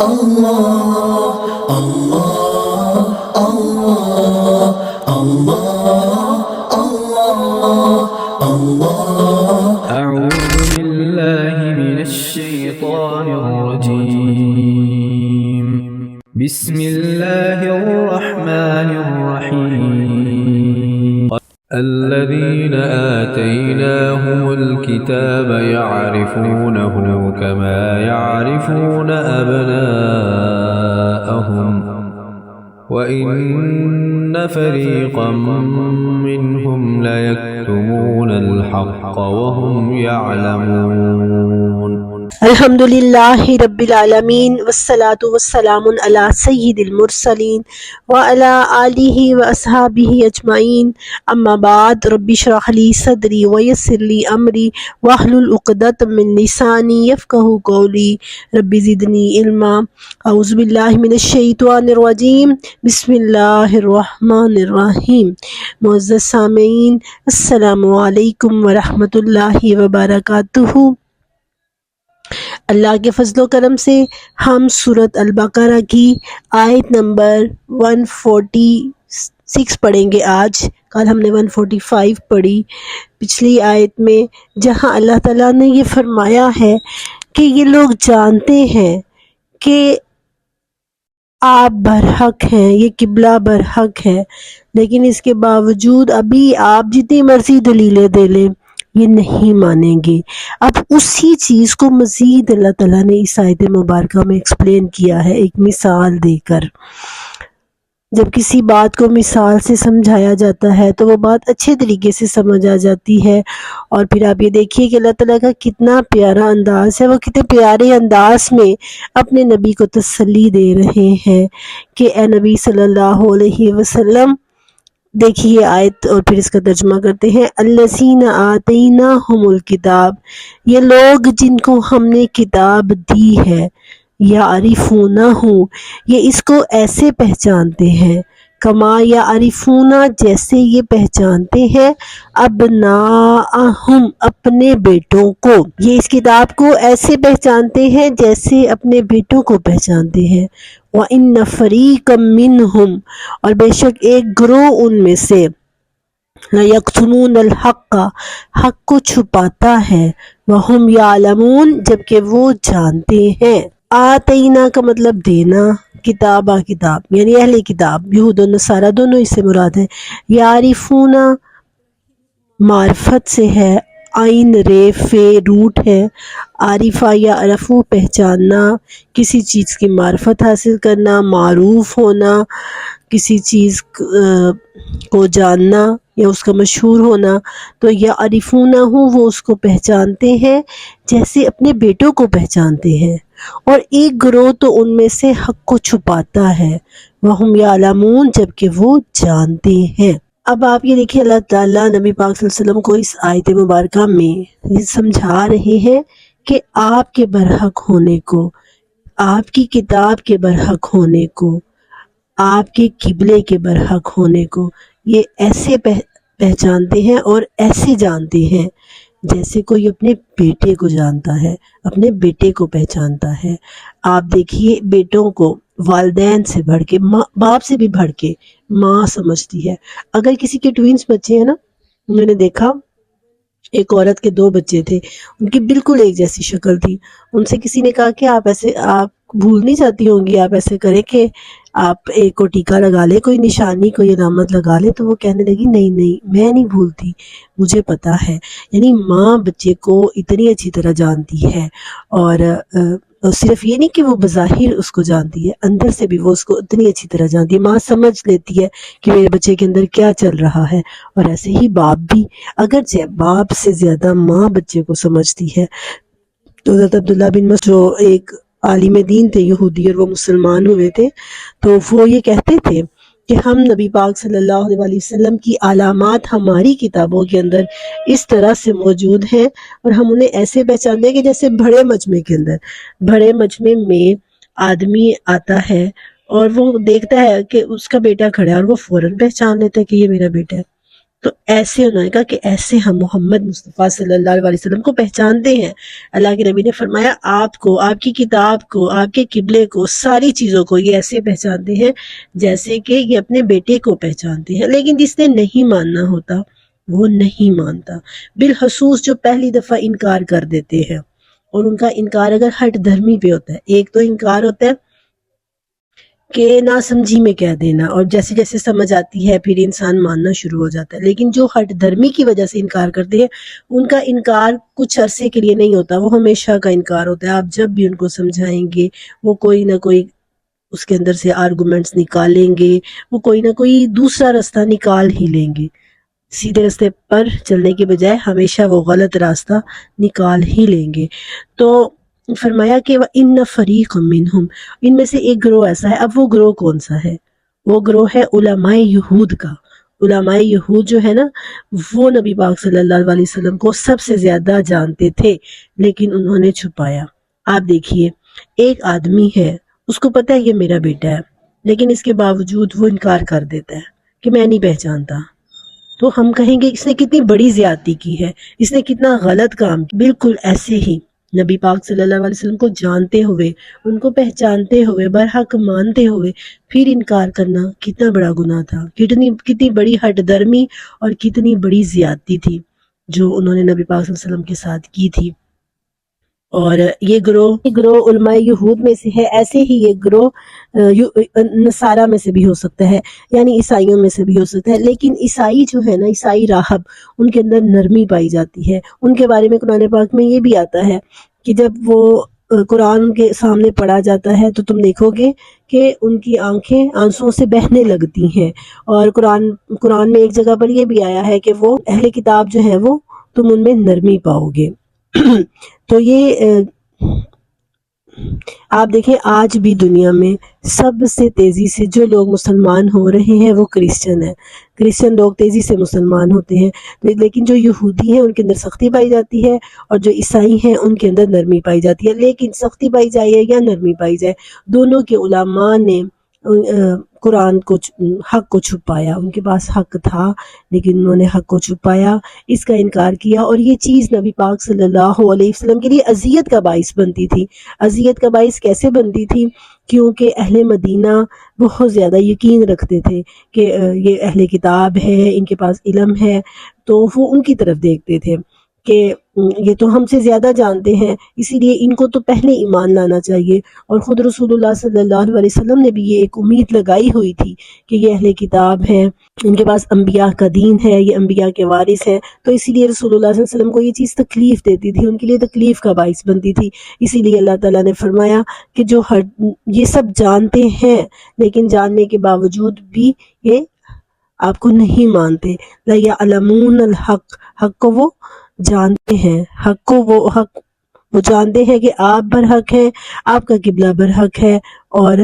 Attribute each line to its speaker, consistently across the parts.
Speaker 1: اللہ اللہ اللہ اللہ اللہ اللہ
Speaker 2: أعوذ بالله من الشيطان الرجيم بسم الله الرحمن الرحيم الذين آتيناهم الكتاب يعرفونه كما يعرفون أبناءهم وإن فريقا منهم ليكتمون الحق وهم يعلمون
Speaker 3: الحمدللہ رب العالمین والصلاة والسلام علی سید المرسلین وعلی آلہ واصحابہ اجمعین اما بعد رب اشرح لی صدری ویسر لی امری واحلل عقدۃ من لسانی یفقہوا قولی رب زدنی علما اعوذ باللہ من الشیطان الرجیم بسم اللہ الرحمن الرحیم معزز سامعین السلام علیکم ورحمۃ اللہ وبرکاتہ۔ اللہ کے فضل و کرم سے ہم سورۃ البقرہ کی آیت نمبر 146 پڑھیں گے آج۔ کل ہم نے 145 پڑھی پچھلی آیت میں، جہاں اللہ تعالیٰ نے یہ فرمایا ہے کہ یہ لوگ جانتے ہیں کہ آپ برحق ہیں، یہ قبلہ برحق ہے، لیکن اس کے باوجود ابھی آپ جتنی مرضی دلیلیں دے لیں یہ نہیں مانیں گے۔ اب اسی چیز کو مزید اللہ تعالیٰ نے اس آیت مبارکہ میں ایکسپلین کیا ہے ایک مثال دے کر۔ جب کسی بات کو مثال سے سمجھایا جاتا ہے تو وہ بات اچھے طریقے سے سمجھ آ جاتی ہے۔ اور پھر آپ یہ دیکھیے کہ اللہ تعالیٰ کا کتنا پیارا انداز ہے، وہ کتنے پیارے انداز میں اپنے نبی کو تسلی دے رہے ہیں کہ اے نبی صلی اللہ علیہ وسلم، دیکھیے آیت اور پھر اس کا ترجمہ کرتے ہیں۔ الذین آتیناہم الکتاب، یہ لوگ جن کو ہم نے کتاب دی ہے، یعرفونہ، یہ اس کو ایسے پہچانتے ہیں، کما یعرفون، جیسے یہ پہچانتے ہیں، ابناءہم، اپنے بیٹوں کو۔ یہ اس کتاب کو ایسے پہچانتے ہیں جیسے اپنے بیٹوں کو پہچانتے ہیں۔ وَإِنَّ فَرِيقًا مِّنْهُمْ، اور بے شک ایک گروہ ان میں سے، لَيَكْتُمُونَ الْحَقَّ، حق کو چھپاتا ہے، وَهُمْ يَعْلَمُونَ، جبکہ وہ جانتے ہیں۔ آتینا کا مطلب دینا، کتابہ کتاب یعنی اہل کتاب، یہود و نصارہ دونوں اس سے مراد ہیں۔ یعرفون معرفت سے ہے، عین ریف روٹ ہے، عارفہ یا عرفو پہچاننا، کسی چیز کی معرفت حاصل کرنا، معروف ہونا، کسی چیز کو جاننا یا اس کا مشہور ہونا۔ تو یعرفونہ، وہ اس کو پہچانتے ہیں جیسے اپنے بیٹوں کو پہچانتے ہیں۔ اور ایک گروہ تو ان میں سے حق کو چھپاتا ہے، وَهُمْ يَعْلَمُونَ، جبکہ وہ جانتے ہیں۔ اب آپ یہ دیکھیں، اللہ تعالیٰ نبی پاک صلی اللہ علیہ وسلم کو اس آیت مبارکہ میں یہ سمجھا رہے ہیں کہ آپ کے برحق ہونے کو، آپ کی کتاب کے برحق ہونے کو، آپ کے قبلے کے برحق ہونے کو یہ ایسے پہچانتے ہیں اور ایسے جانتے ہیں جیسے کوئی اپنے بیٹے کو جانتا ہے، اپنے بیٹے کو پہچانتا ہے۔ آپ دیکھیے بیٹوں کو والدین سے بڑھ کے، باپ سے بھی بڑھ کے ماں سمجھتی ہے۔ اگر کسی کے ٹوینز بچے ہیں نا، میں نے دیکھا ایک عورت کے 2 بچے تھے، ان کی بالکل ایک جیسی شکل تھی۔ ان سے کسی نے کہا کہ آپ بھول نہیں جاتی ہوں گی، آپ ایسے کریں کہ آپ ایک کو ٹیکا لگا لیں، کوئی نشانی کوئی علامت لگا لیں۔ تو وہ کہنے لگی نہیں میں نہیں بھولتی، مجھے پتا ہے۔ یعنی ماں بچے کو اتنی اچھی طرح جانتی ہے، اور صرف یہ نہیں کہ وہ بظاہر اس کو جانتی ہے، اندر سے بھی وہ اس کو اتنی اچھی طرح جانتی ہے۔ ماں سمجھ لیتی ہے کہ میرے بچے کے اندر کیا چل رہا ہے، اور ایسے ہی باپ بھی، اگرچہ باپ سے زیادہ ماں بچے کو سمجھتی ہے۔ تو حضرت عبداللہ بن مسعود جو ایک عالم دین تھے یہودی، اور وہ مسلمان ہوئے تھے، تو وہ یہ کہتے تھے کہ ہم نبی پاک صلی اللہ علیہ وسلم کی علامات ہماری کتابوں کے اندر اس طرح سے موجود ہیں، اور ہم انہیں ایسے پہچانتے ہیں کہ جیسے بڑے مجمع کے اندر، بڑے مجمع میں آدمی آتا ہے اور وہ دیکھتا ہے کہ اس کا بیٹا کھڑا ہے، اور وہ فوراً پہچان لیتا ہے کہ یہ میرا بیٹا ہے۔ تو ایسے انہوں نے کہا کہ ایسے ہم محمد مصطفیٰ صلی اللہ علیہ وسلم کو پہچانتے ہیں۔ اللہ کے نبی نے فرمایا آپ کو، آپ کی کتاب کو، آپ کے قبلے کو، ساری چیزوں کو یہ ایسے پہچانتے ہیں جیسے کہ یہ اپنے بیٹے کو پہچانتے ہیں۔ لیکن جس نے نہیں ماننا ہوتا وہ نہیں مانتا، بالخصوص جو پہلی دفعہ انکار کر دیتے ہیں، اور ان کا انکار اگر ہٹ دھرمی پہ ہوتا ہے۔ ایک تو انکار ہوتا ہے کہ نا سمجھی میں کہہ دینا، اور جیسے جیسے سمجھ آتی ہے پھر انسان ماننا شروع ہو جاتا ہے۔ لیکن جو ہٹ دھرمی کی وجہ سے انکار کرتے ہیں ان کا انکار کچھ عرصے کے لیے نہیں ہوتا، وہ ہمیشہ کا انکار ہوتا ہے۔ آپ جب بھی ان کو سمجھائیں گے وہ کوئی نہ کوئی اس کے اندر سے آرگومنٹس نکالیں گے، وہ کوئی نہ کوئی دوسرا راستہ نکال ہی لیں گے۔ سیدھے راستے پر چلنے کے بجائے ہمیشہ وہ غلط راستہ نکال ہی لیں گے۔ تو فرمایا کہ وَإِنَّ فَرِيقًا مِّنْهُمْ، ان میں سے ایک گروہ ایسا ہے۔ اب وہ گروہ کون سا ہے؟ وہ گروہ ہے علماء یہود کا۔ علماء یہود جو ہے نا، وہ نبی پاک صلی اللہ علیہ وسلم کو سب سے زیادہ جانتے تھے، لیکن انہوں نے چھپایا۔ آپ دیکھیے، ایک آدمی ہے، اس کو پتہ ہے یہ میرا بیٹا ہے، لیکن اس کے باوجود وہ انکار کر دیتا ہے کہ میں نہیں پہچانتا۔ تو ہم کہیں گے اس نے کتنی بڑی زیادتی کی ہے، اس نے کتنا غلط کام کیا۔ بالکل ایسے ہی نبی پاک صلی اللہ علیہ وسلم کو جانتے ہوئے، ان کو پہچانتے ہوئے، برحق مانتے ہوئے پھر انکار کرنا کتنا بڑا گناہ تھا، کتنی بڑی ہٹ درمی اور کتنی بڑی زیادتی تھی جو انہوں نے نبی پاک صلی اللہ علیہ وسلم کے ساتھ کی تھی۔ اور یہ گروہ علماء یہود میں سے ہے۔ ایسے ہی یہ گروہ نصارہ میں سے بھی ہو سکتا ہے، یعنی عیسائیوں میں سے بھی ہو سکتا ہے۔ لیکن عیسائی جو ہے نا، عیسائی راہب، ان کے اندر نرمی پائی جاتی ہے۔ ان کے بارے میں قرآن پاک میں یہ بھی آتا ہے کہ جب وہ قرآن کے سامنے پڑھا جاتا ہے تو تم دیکھو گے کہ ان کی آنکھیں آنسوؤں سے بہنے لگتی ہیں۔ اور قرآن میں ایک جگہ پر یہ بھی آیا ہے کہ وہ اہل کتاب جو ہے وہ تم ان میں نرمی پاؤ گے۔ تو یہ آپ دیکھیں آج بھی دنیا میں سب سے تیزی سے جو لوگ مسلمان ہو رہے ہیں وہ کرسچن ہیں۔ کرسچن لوگ تیزی سے مسلمان ہوتے ہیں، لیکن جو یہودی ہیں ان کے اندر سختی پائی جاتی ہے، اور جو عیسائی ہیں ان کے اندر نرمی پائی جاتی ہے۔ لیکن سختی پائی جائے یا نرمی پائی جائے، دونوں کے علماء نے قرآن کو، حق کو چھپایا۔ ان کے پاس حق تھا لیکن انہوں نے حق کو چھپایا، اس کا انکار کیا، اور یہ چیز نبی پاک صلی اللہ علیہ وسلم کے لیے اذیت کا باعث بنتی تھی۔ اذیت کا باعث کیسے بنتی تھی؟ کیونکہ اہل مدینہ بہت زیادہ یقین رکھتے تھے کہ یہ اہل کتاب ہے، ان کے پاس علم ہے، تو وہ ان کی طرف دیکھتے تھے کہ یہ تو ہم سے زیادہ جانتے ہیں، اسی لیے ان کو تو پہلے ایمان لانا چاہیے۔ اور خود رسول اللہ صلی اللہ علیہ وسلم نے بھی یہ ایک امید لگائی ہوئی تھی کہ یہ اہل کتاب ہیں، ان کے پاس انبیاء کا دین ہے، یہ انبیاء کے وارث ہیں، تو اسی لیے رسول اللہ صلی اللہ علیہ وسلم کو یہ چیز تکلیف دیتی تھی، ان کے لیے تکلیف کا باعث بنتی تھی۔ اسی لیے اللہ تعالیٰ نے فرمایا کہ جو یہ سب جانتے ہیں لیکن جاننے کے باوجود بھی یہ آپ کو نہیں مانتے۔ لَيَعْلَمُونَ الْحَقَّ، حق کو وہ جانتے ہیں، حق کو وہ جانتے ہیں کہ آپ برحق ہیں، آپ کا قبلہ برحق ہے، اور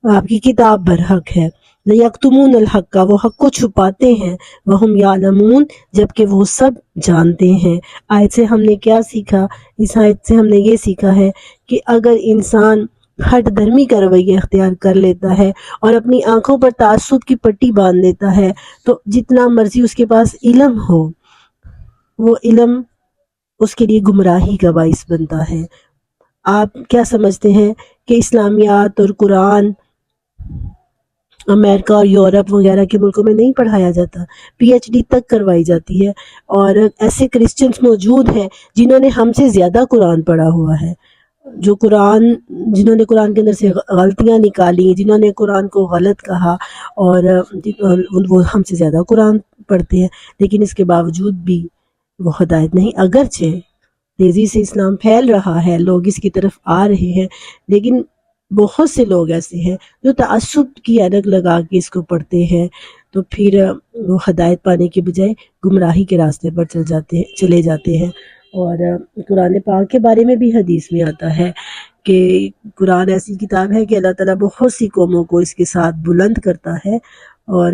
Speaker 3: آپ کی کتاب برحق ہے۔ لَيَكْتُمُونَ الْحَقَّ، وہ حق کو چھپاتے ہیں، وَهُمْ يَعْلَمُونَ، جبکہ وہ سب جانتے ہیں۔ آیت سے ہم نے کیا سیکھا؟ اس آیت سے ہم نے یہ سیکھا ہے کہ اگر انسان ہٹ دھرمی کا رویہ اختیار کر لیتا ہے اور اپنی آنکھوں پر تعصب کی پٹی باندھ لیتا ہے، تو جتنا مرضی اس کے پاس علم ہو، وہ علم اس کے لیے گمراہی کا باعث بنتا ہے۔ آپ کیا سمجھتے ہیں کہ اسلامیات اور قرآن امریکہ اور یورپ وغیرہ کے ملکوں میں نہیں پڑھایا جاتا؟ پی ایچ ڈی تک کروائی جاتی ہے، اور ایسے کرسچنز موجود ہیں جنہوں نے ہم سے زیادہ قرآن پڑھا ہوا ہے، جنہوں نے قرآن کے اندر سے غلطیاں نکالی، جنہوں نے قرآن کو غلط کہا، اور وہ ہم سے زیادہ قرآن پڑھتے ہیں، لیکن اس کے باوجود بھی وہ ہدایت نہیں۔ اگرچہ تیزی سے اسلام پھیل رہا ہے، لوگ اس کی طرف آ رہے ہیں، لیکن بہت سے لوگ ایسے ہیں جو تعصب کی اینک لگا کے اس کو پڑھتے ہیں، تو پھر وہ ہدایت پانے کے بجائے گمراہی کے راستے پر چلے جاتے ہیں۔ اور قرآن پاک کے بارے میں بھی حدیث میں آتا ہے کہ قرآن ایسی کتاب ہے کہ اللہ تعالیٰ بہت سی قوموں کو اس کے ساتھ بلند کرتا ہے، اور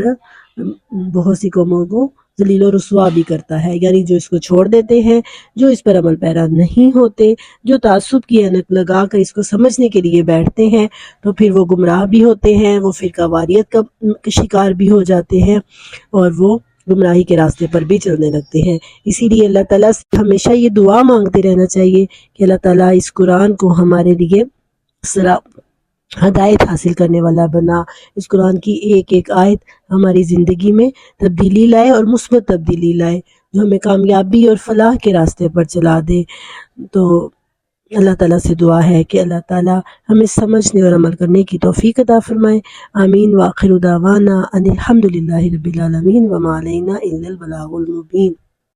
Speaker 3: بہت سی قوموں کو ذلیل و رسوا بھی کرتا ہے، یعنی جو اس کو چھوڑ دیتے ہیں، جو اس پر عمل پیرا نہیں ہوتے، جو تعصب کی اینک لگا کر اس کو سمجھنے کے لیے بیٹھتے ہیں، تو پھر وہ گمراہ بھی ہوتے ہیں، وہ فرقہ واریت کا شکار بھی ہو جاتے ہیں، اور وہ گمراہی کے راستے پر بھی چلنے لگتے ہیں۔ اسی لیے اللہ تعالیٰ سے ہمیشہ یہ دعا مانگتے رہنا چاہیے کہ اللہ تعالیٰ اس قرآن کو ہمارے لیے ہدایت حاصل کرنے والا بنا، اس قرآن کی ایک ایک آیت ہماری زندگی میں تبدیلی لائے اور مثبت تبدیلی لائے، جو ہمیں کامیابی اور فلاح کے راستے پر چلا دے۔ تو اللہ تعالیٰ سے دعا ہے کہ اللہ تعالیٰ ہمیں سمجھنے اور عمل کرنے کی توفیق عطا فرمائے۔ آمین۔ وآخر دعوانا ان الحمد للہ رب العالمین وما علینا الا البلاغ المبین۔